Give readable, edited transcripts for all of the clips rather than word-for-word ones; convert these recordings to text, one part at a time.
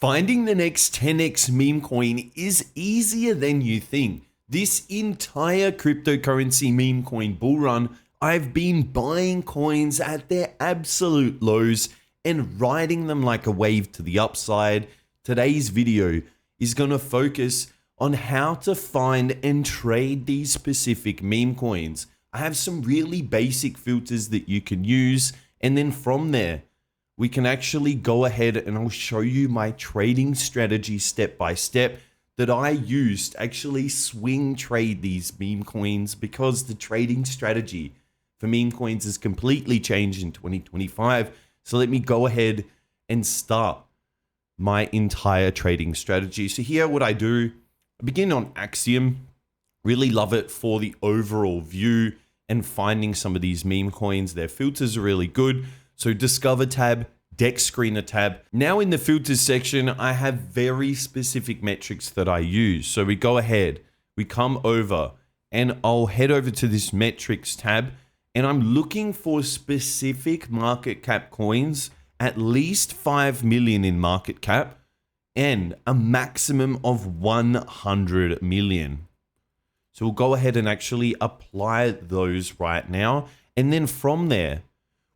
Finding the next 10x meme coin is easier than you think. This entire cryptocurrency meme coin bull run, I've been buying coins at their absolute lows and riding them like a wave to the upside. Today's video is going to focus on how to find and trade these specific meme coins. I have some really basic filters that you can use, and then from there, we can actually go ahead and I'll show you my trading strategy step by step that I used to actually swing trade these meme coins, because the trading strategy for meme coins has completely changed in 2025. So let me go ahead and start my entire trading strategy. So here what I do, I begin on Axiom. Really love it for the overall view and finding some of these meme coins. Their filters are really good. So Discover tab, Deck Screener tab. Now in the filters section, I have very specific metrics that I use. So we go ahead, we come over, and I'll head over to this metrics tab, and I'm looking for specific market cap coins, at least 5 million in market cap, and a maximum of 100 million. So we'll go ahead and actually apply those right now. And then from there,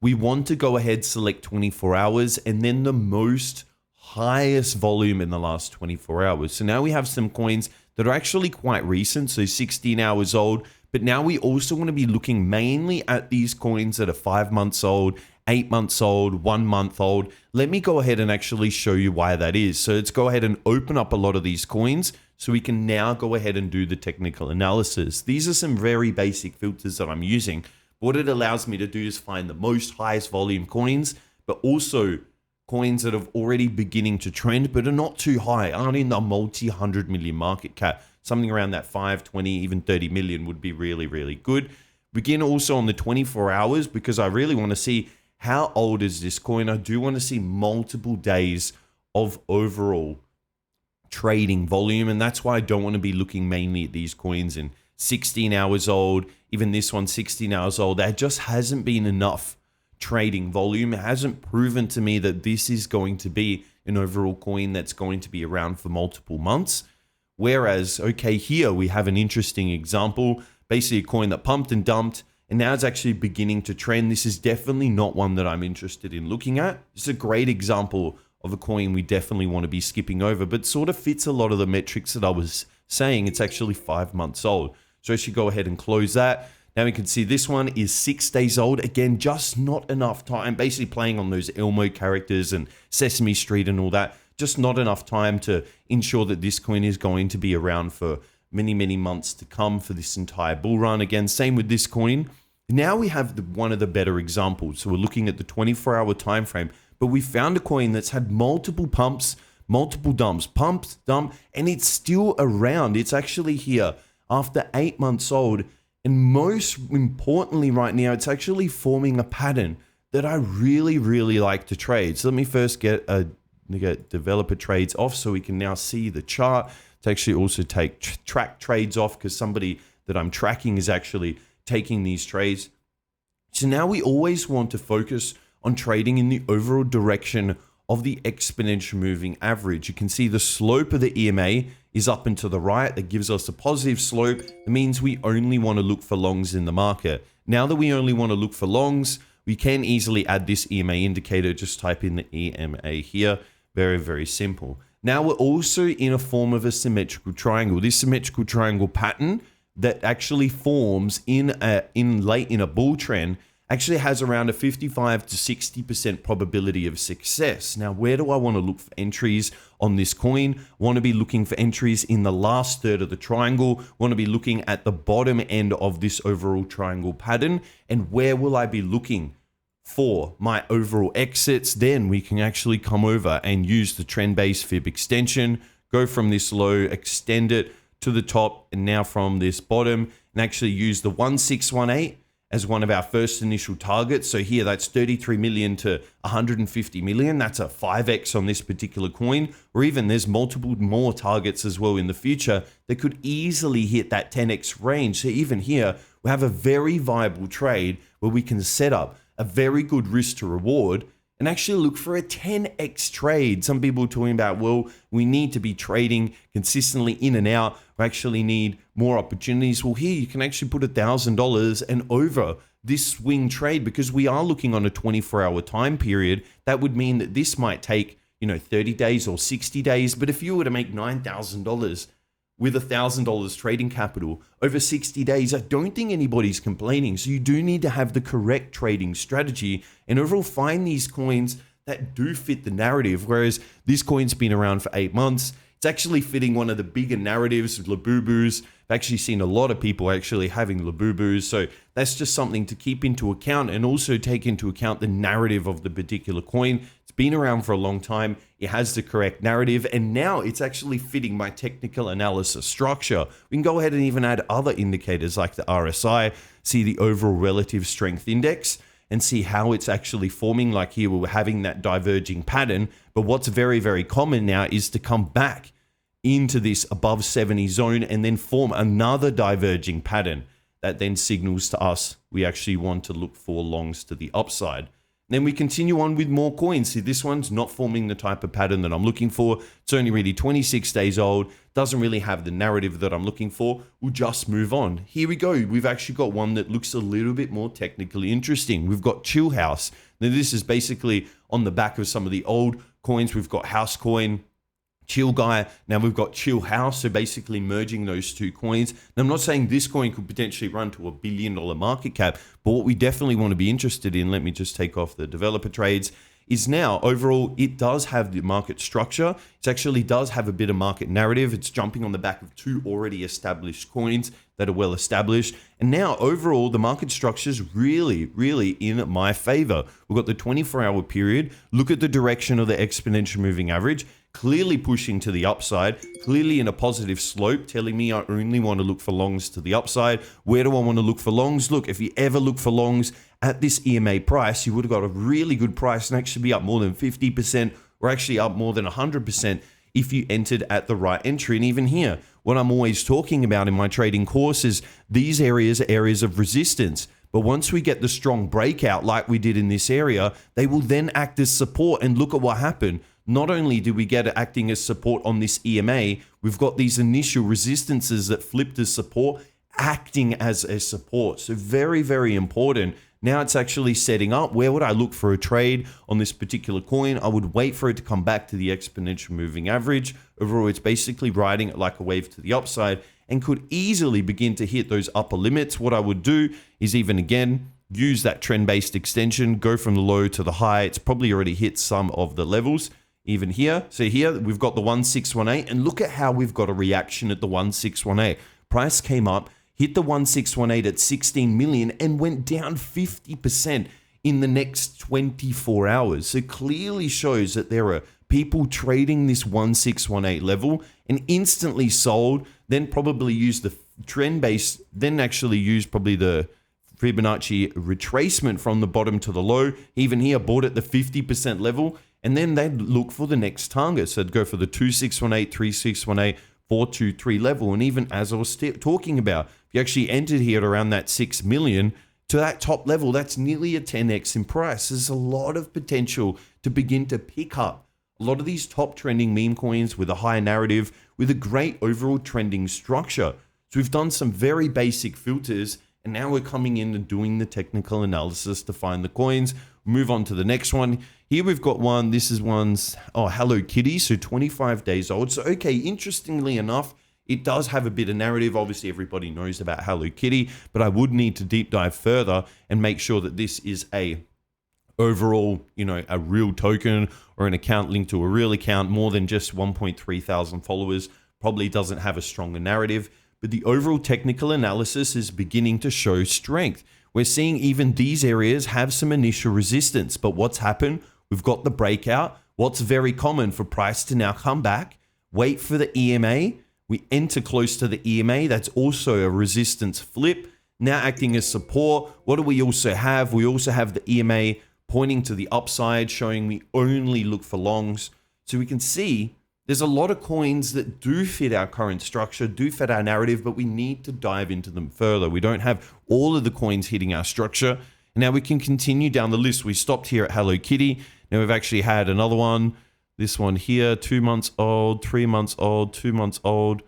we want to go ahead, select 24 hours, and then the most highest volume in the last 24 hours. So now we have some coins that are actually quite recent, so 16 hours old. But now we also want to be looking mainly at these coins that are 5 months old, 8 months old, 1 month old. Let me go ahead and actually show you why that is. So let's go ahead and open up a lot of these coins so we can now go ahead and do the technical analysis. These are some very basic filters that I'm using. What it allows me to do is find the most highest volume coins, but also coins that are already beginning to trend, but are not too high, aren't in the multi-100 million market cap. Something around that 5, 20, even 30 million would be really, really good. Begin also on the 24 hours, because I really want to see how old is this coin. I do want to see multiple days of overall trading volume, and that's why I don't want to be looking mainly at these coins in 16 hours old. Even this one, 16 hours old. There just hasn't been enough trading volume. It hasn't proven to me that this is going to be an overall coin that's going to be around for multiple months. Whereas, okay, here we have an interesting example, basically a coin that pumped and dumped, and now it's actually beginning to trend. This is definitely not one that I'm interested in looking at. It's a great example of a coin we definitely want to be skipping over, but sort of fits a lot of the metrics that I was saying. It's actually 5 months old. So I should go ahead and close that. Now we can see this one is 6 days old. Again, just not enough time. Basically playing on those Elmo characters and Sesame Street and all that. Just not enough time to ensure that this coin is going to be around for many, many months to come for this entire bull run. Again, same with this coin. Now we have one of the better examples. So we're looking at the 24-hour time frame, but we found a coin that's had multiple pumps, multiple dumps, pump, dump, and it's still around. It's actually here after 8 months old. And most importantly right now, it's actually forming a pattern that I really, really like to trade. So let me first get developer trades off so we can now see the chart. To actually also take track trades off, because somebody that I'm tracking is actually taking these trades. So now we always want to focus on trading in the overall direction of the exponential moving average. You can see the slope of the EMA is up and to the right. That gives us a positive slope. It means we only want to look for longs in the market. Now that we only want to look for longs, we can easily add this EMA indicator. Just type in the EMA here. Very, very simple. Now we're also in a form of a symmetrical triangle. This symmetrical triangle pattern that actually forms in a bull trend actually has around a 55 to 60% probability of success. Now, where do I want to look for entries on this coin? I want to be looking for entries in the last third of the triangle. I want to be looking at the bottom end of this overall triangle pattern. And where will I be looking for my overall exits? Then we can actually come over and use the trend-based fib extension, go from this low, extend it to the top, and now from this bottom, and actually use the 1618 as one of our first initial targets. So here, that's 33 million to 150 million. That's a 5x on this particular coin, or even there's multiple more targets as well in the future that could easily hit that 10x range. So even here, we have a very viable trade where we can set up a very good risk to reward and actually look for a 10x trade. Some people are talking about, well, we need to be trading consistently in and out. We actually need more opportunities. Well, here you can actually put $1,000 and over this swing trade, because we are looking on a 24-hour time period. That would mean that this might take 30 days or 60 days. But if you were to make $9,000 with $1,000 trading capital over 60 days, I don't think anybody's complaining. So you do need to have the correct trading strategy and overall find these coins that do fit the narrative. Whereas this coin's been around for 8 months, it's actually fitting one of the bigger narratives, Labubus. I've actually seen a lot of people actually having Labubus. So that's just something to keep into account, and also take into account the narrative of the particular coin. It's been around for a long time. It has the correct narrative, and now it's actually fitting my technical analysis structure. We can go ahead and even add other indicators like the RSI, see the overall relative strength index, and see how it's actually forming. Like here, we're having that diverging pattern. But what's very, very common now is to come back into this above 70 zone and then form another diverging pattern that then signals to us we actually want to look for longs to the upside. Then we continue on with more coins. See, this one's not forming the type of pattern that I'm looking for. It's only really 26 days old. Doesn't really have the narrative that I'm looking for. We'll just move on. Here we go. We've actually got one that looks a little bit more technically interesting. We've got Chill House. Now, this is basically on the back of some of the old coins. We've got House Coin, Chill Guy. Now we've got Chill House, so basically merging those two coins. Now I'm not saying this coin could potentially run to $1 billion market cap, but what we definitely want to be interested in, let me just take off the developer trades, is now overall it does have the market structure. It actually does have a bit of market narrative. It's jumping on the back of two already established coins that are well established. And now overall the market structure is really, really in my favor. We've got the 24-hour period. Look at the direction of the exponential moving average. Clearly pushing to the upside, clearly in a positive slope, telling me I only want to look for longs to the upside. Where do I want to look for longs? Look, if you ever look for longs at this EMA price, you would have got a really good price and actually be up more than 50% or actually up more than 100% if you entered at the right entry. And even here, what I'm always talking about in my trading course is these areas are areas of resistance. But once we get the strong breakout like we did in this area, they will then act as support. And look at what happened. Not only do we get it acting as support on this EMA, we've got these initial resistances that flipped as support, acting as a support. So very, very important. Now it's actually setting up. Where would I look for a trade on this particular coin? I would wait for it to come back to the exponential moving average. Overall, it's basically riding it like a wave to the upside and could easily begin to hit those upper limits. What I would do is even again, use that trend-based extension, go from the low to the high. It's probably already hit some of the levels. Even here, so here we've got the 1618, and look at how we've got a reaction at the 1618. Price came up, hit the 1618 at 16 million and went down 50% in the next 24 hours. So clearly shows that there are people trading this 1618 level and instantly sold, then probably used the trend base, then actually used probably the Fibonacci retracement from the bottom to the low. Even here, bought at the 50% level. And then they'd look for the next target. So they'd go for the 2618, 3618, 423 level. And even as I was talking about, if you actually entered here at around that 6 million to that top level, that's nearly a 10x in price. There's a lot of potential to begin to pick up a lot of these top trending meme coins with a high narrative, with a great overall trending structure. So we've done some very basic filters, and now we're coming in and doing the technical analysis to find the coins. Move on to the next one. Here we've got one. This is one's Hello Kitty, so 25 days old. So okay, interestingly enough, it does have a bit of narrative. Obviously, everybody knows about Hello Kitty, but I would need to deep dive further and make sure that this is a overall, a real token or an account linked to a real account. More than just 1.3 thousand followers probably doesn't have a stronger narrative. But the overall technical analysis is beginning to show strength. We're seeing even these areas have some initial resistance, but what's happened? We've got the breakout. What's very common for price to now come back, wait for the EMA. We enter close to the EMA. That's also a resistance flip, now acting as support. What do we also have? We also have the EMA pointing to the upside, showing we only look for longs. So we can see there's a lot of coins that do fit our current structure, do fit our narrative, but we need to dive into them further. We don't have all of the coins hitting our structure. And now we can continue down the list. We stopped here at Hello Kitty. Now we've actually had another one, this one here, 2 months old, 3 months old, 2 months old,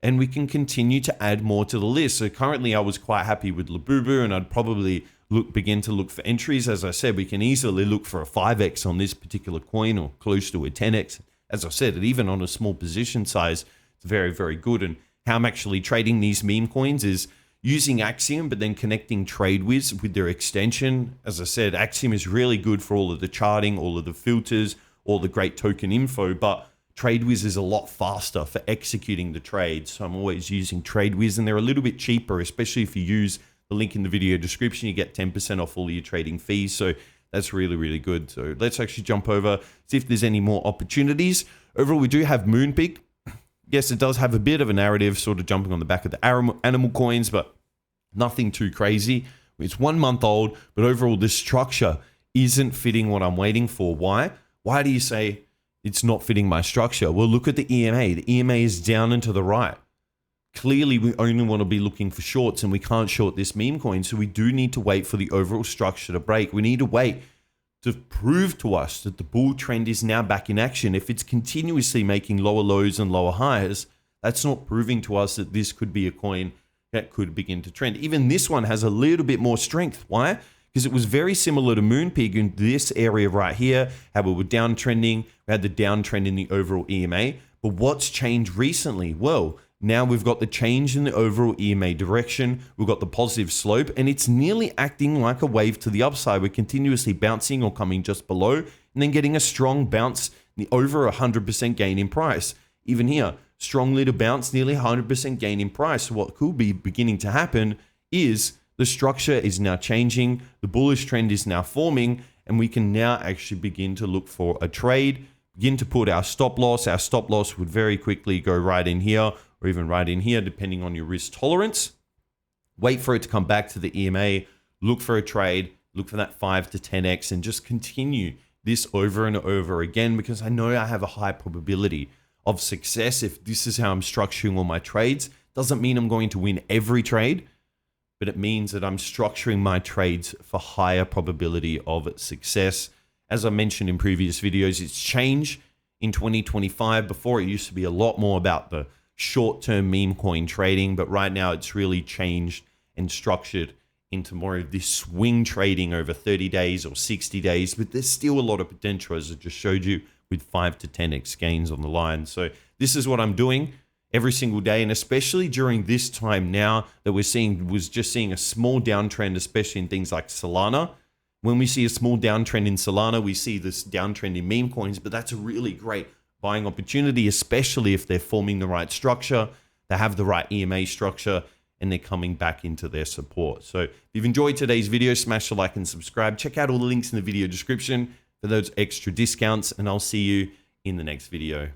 and we can continue to add more to the list. So currently I was quite happy with Labubu, and I'd probably begin to look for entries. As I said, we can easily look for a 5x on this particular coin or close to a 10x. As I said, even on a small position size, it's very, very good. And how I'm actually trading these meme coins is using Axiom, but then connecting TradeWiz with their extension. As I said, Axiom is really good for all of the charting, all of the filters, all the great token info, but TradeWiz is a lot faster for executing the trades. So I'm always using TradeWiz, and they're a little bit cheaper, especially if you use the link in the video description. You get 10% off all your trading fees. So that's really, really good. So let's actually jump over, see if there's any more opportunities. Overall, we do have Moonpig. Yes, it does have a bit of a narrative sort of jumping on the back of the animal coins, but nothing too crazy. It's 1 month old, but overall, this structure isn't fitting what I'm waiting for. Why? Why do you say it's not fitting my structure? Well, look at the EMA. The EMA is down and to the right. Clearly, we only want to be looking for shorts, and we can't short this meme coin. So we do need to wait for the overall structure to break. We need to wait to prove to us that the bull trend is now back in action. If it's continuously making lower lows and lower highs, that's not proving to us that this could be a coin that could begin to trend. Even this one has a little bit more strength. Why? Because it was very similar to Moonpig in this area right here, how we were downtrending. We had the downtrend in the overall EMA. But what's changed recently? Well, now we've got the change in the overall EMA direction. We've got the positive slope, and it's nearly acting like a wave to the upside. We're continuously bouncing or coming just below, and then getting a strong bounce, over 100% gain in price. Even here, strong little bounce, nearly 100% gain in price. So what could be beginning to happen is the structure is now changing, the bullish trend is now forming, and we can now actually begin to look for a trade, begin to put our stop loss. Our stop loss would very quickly go right in here, or even right in here, depending on your risk tolerance. Wait for it to come back to the EMA, look for a trade, look for that 5 to 10x, and just continue this over and over again, because I know I have a high probability of success if this is how I'm structuring all my trades. Doesn't mean I'm going to win every trade, but it means that I'm structuring my trades for higher probability of success. As I mentioned in previous videos, it's changed in 2025. Before, it used to be a lot more about the short-term meme coin trading, but right now it's really changed and structured into more of this swing trading over 30 days or 60 days, but there's still a lot of potential, as I just showed you, with 5 to 10x gains on the line. So this is what I'm doing every single day, and especially during this time now that we're seeing a small downtrend, especially in things like Solana. When we see a small downtrend in Solana, we see this downtrend in meme coins, but that's a really great buying opportunity, especially if they're forming the right structure, they have the right EMA structure, and they're coming back into their support. So if you've enjoyed today's video, smash the like and subscribe. Check out all the links in the video description for those extra discounts, and I'll see you in the next video.